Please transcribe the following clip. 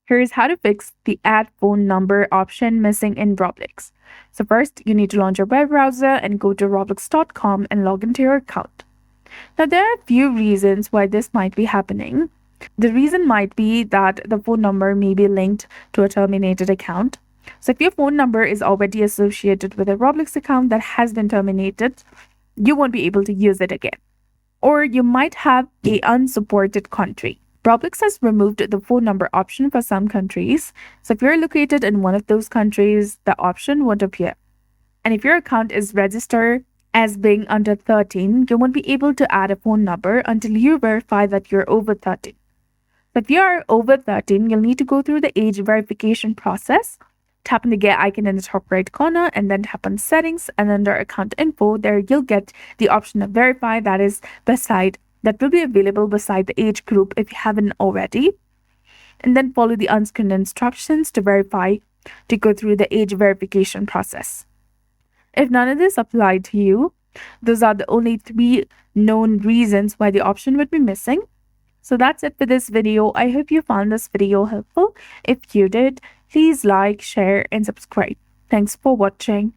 Here's how to fix the add phone number option missing in Roblox. So first, you need to launch your web browser and go to roblox.com and log into your account. Now, there are a few reasons why this might be happening. The reason might be that the phone number may be linked to a terminated account. So if your phone number is already associated with a Roblox account that has been terminated, you won't be able to use it again. Or you might have a unsupported country. Roblox has removed the phone number option for some countries. So if you're located in one of those countries, the option won't appear. And if your account is registered as being under 13, you won't be able to add a phone number until you verify that you're over 13. So if you are over 13, you'll need to go through the age verification process. Tap on the gear icon in the top right corner and then tap on settings, and under account info, there you'll get the option of verify that will be available beside the age group if you haven't already. And then follow the on-screen instructions to verify to go through the age verification process. If none of this applied to you, those are the only 3 known reasons why the option would be missing. So that's it for this video. I hope you found this video helpful. If you did, please like, share, and subscribe. Thanks for watching.